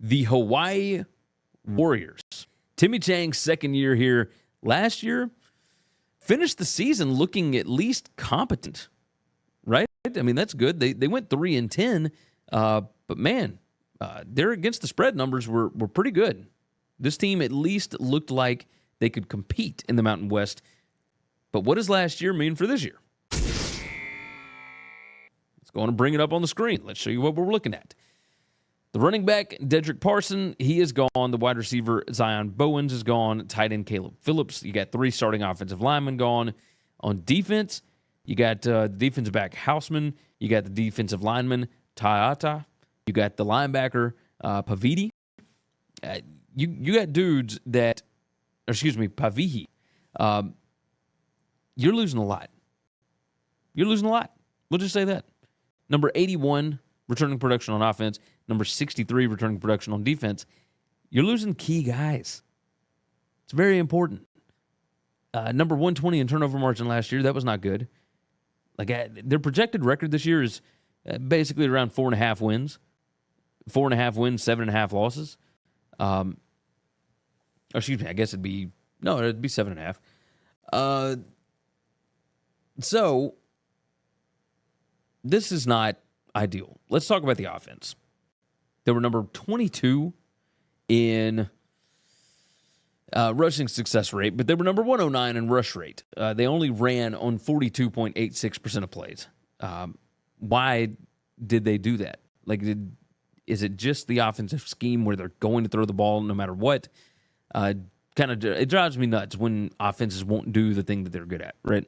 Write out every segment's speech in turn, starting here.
the Hawaii Warriors. Timmy Chang's second year here. Last year, finished the season looking at least competent, right? I mean, that's good. They went 3-10, but man, their against the spread numbers were pretty good. This team at least looked like they could compete in the Mountain West. But what does last year mean for this year? Let's go on and bring it up on the screen. Let's show you what we're looking at. The running back, Dedrick Parson, he is gone. The wide receiver, Zion Bowens, is gone. Tight end, Caleb Phillips. You got 3 starting offensive linemen gone. On defense, you got the defensive back, Houseman. You got the defensive lineman, Taiata. You got the linebacker, Pavidi. You got dudes that, Pavihi. You're losing a lot. You're losing a lot. We'll just say that. Number 81, returning production on offense. Number 63, returning production on defense. You're losing key guys. It's very important. Number 120 in turnover margin last year. That was not good. Their projected record this year is basically around 4.5 wins. 4.5 wins, 7.5 losses. I guess it'd be 7.5. So, this is not ideal. Let's talk about the offense. They were number 22 in rushing success rate, but they were number 109 in rush rate. They only ran on 42.86% of plays. Why did they do that? Is it just the offensive scheme where they're going to throw the ball no matter what? It drives me nuts when offenses won't do the thing that they're good at, right?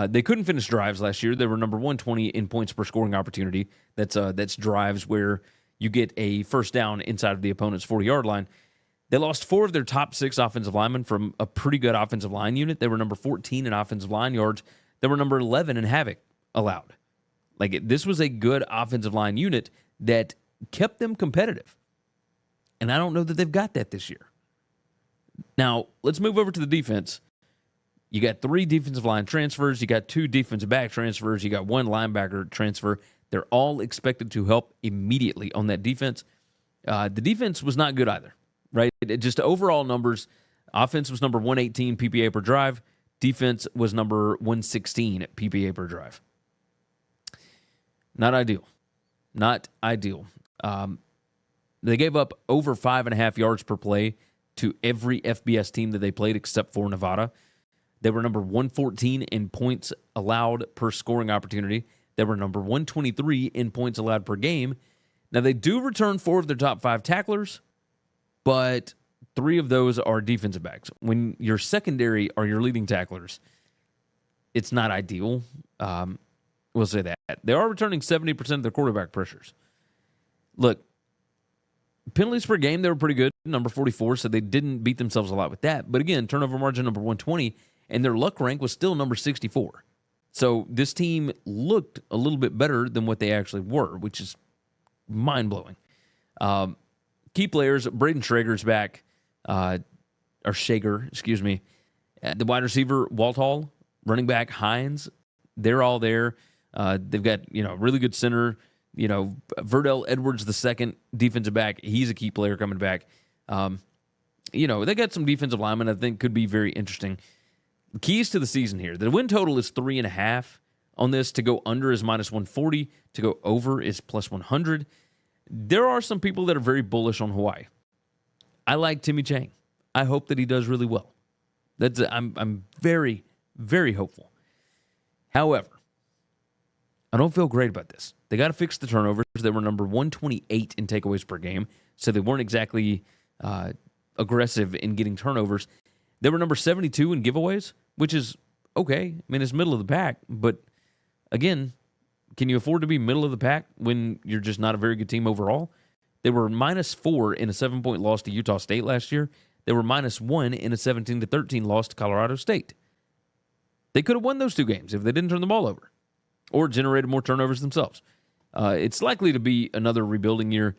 They couldn't finish drives last year. They were number 120 in points per scoring opportunity. That's drives where you get a first down inside of the opponent's 40-yard line. They lost 4 of their top 6 offensive linemen from a pretty good offensive line unit. They were number 14 in offensive line yards. They were number 11 in havoc allowed. This was a good offensive line unit that kept them competitive. And I don't know that they've got that this year. Now, let's move over to the defense. You got 3 defensive line transfers. You got 2 defensive back transfers. You got 1 linebacker transfer. They're all expected to help immediately on that defense. The defense was not good either, right? Just overall numbers, offense was number 118 PPA per drive. Defense was number 116 PPA per drive. Not ideal. Not ideal. They gave up over 5.5 yards per play to every FBS team that they played except for Nevada. They were number 114 in points allowed per scoring opportunity. They were number 123 in points allowed per game. Now, they do return 4 of their top 5 tacklers, but 3 of those are defensive backs. When your secondary are your leading tacklers, it's not ideal. We'll say that. They are returning 70% of their quarterback pressures. Look, penalties per game, they were pretty good, number 44, so they didn't beat themselves a lot with that. But again, turnover margin number 120, and their luck rank was still number 64. So this team looked a little bit better than what they actually were, which is mind-blowing. Key players, Braden Schrager's back, Shager, excuse me. The wide receiver, Walthall, running back, Hines, they're all there. They've got, really good center, Verdell Edwards, the second defensive back. He's a key player coming back. They got some defensive linemen I think could be very interesting. Keys to the season here. The win total is 3.5 on this. To go under is minus 140. To go over is plus 100. There are some people that are very bullish on Hawaii. I like Timmy Chang. I hope that he does really well. I'm very, very hopeful. However, I don't feel great about this. They got to fix the turnovers. They were number 128 in takeaways per game, so they weren't exactly aggressive in getting turnovers. They were number 72 in giveaways, which is okay. I mean, it's middle of the pack, but again, can you afford to be middle of the pack when you're just not a very good team overall? They were -4 in a 7-point loss to Utah State last year. They were -1 in a 17-13 loss to Colorado State. They could have won those 2 games if they didn't turn the ball over or generated more turnovers themselves. It's likely to be another rebuilding year.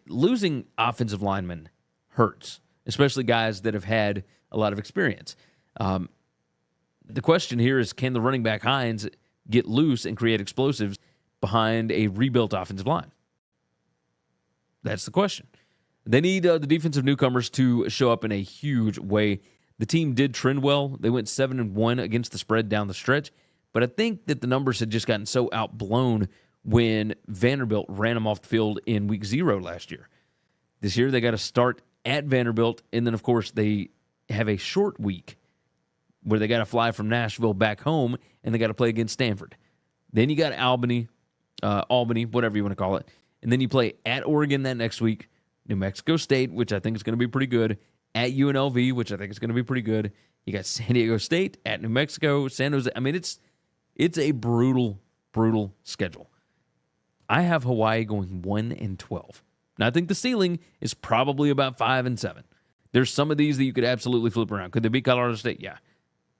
Losing offensive linemen hurts, especially guys that have had a lot of experience. The question here is, can the running back Hines get loose and create explosives behind a rebuilt offensive line? That's the question. They need the defensive newcomers to show up in a huge way. The team did trend well. They went 7-1 against the spread down the stretch, but I think that the numbers had just gotten so outblown when Vanderbilt ran them off the field in week 0 last year. This year, they got to start at Vanderbilt, and then, of course, they have a short week where they got to fly from Nashville back home, and they got to play against Stanford. Then you got Albany, whatever you want to call it, and then you play at Oregon that next week, New Mexico State, which I think is going to be pretty good, at UNLV, which I think is going to be pretty good. You got San Diego State, at New Mexico, San Jose. I mean, it's a brutal, brutal schedule. I have Hawaii going 1-12. Now, I think the ceiling is probably about 5-7. There's some of these that you could absolutely flip around. Could they beat Colorado State? Yeah.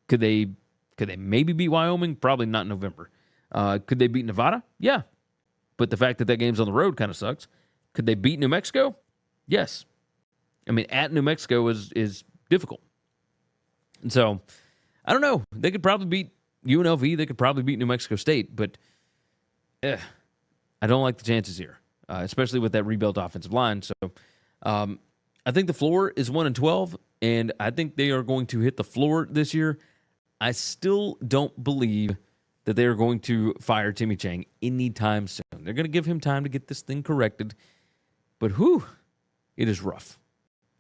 Could they maybe beat Wyoming? Probably not in November. Could they beat Nevada? Yeah. But the fact that game's on the road kind of sucks. Could they beat New Mexico? Yes. I mean, at New Mexico is difficult. And so, I don't know. They could probably beat UNLV. They could probably beat New Mexico State. But I don't like the chances here, especially with that rebuilt offensive line. So, I think the floor is 1-12, and I think they are going to hit the floor this year. I still don't believe that they are going to fire Timmy Chang anytime soon. They're going to give him time to get this thing corrected. But it is rough.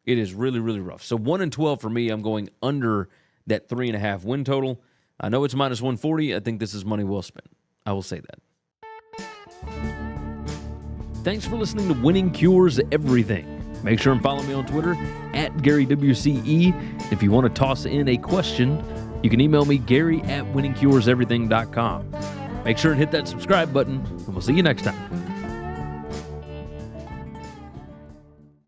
It is really, really rough. So 1-12 for me. I'm going under that 3.5 win total. I know it's minus 140. I think this is money well spent. I will say that. Thanks for listening to Winning Cures Everything. Make sure and follow me on Twitter at GaryWCE. If you want to toss in a question, you can email me, Gary@winningcureseverything.com. Make sure and hit that subscribe button, and we'll see you next time.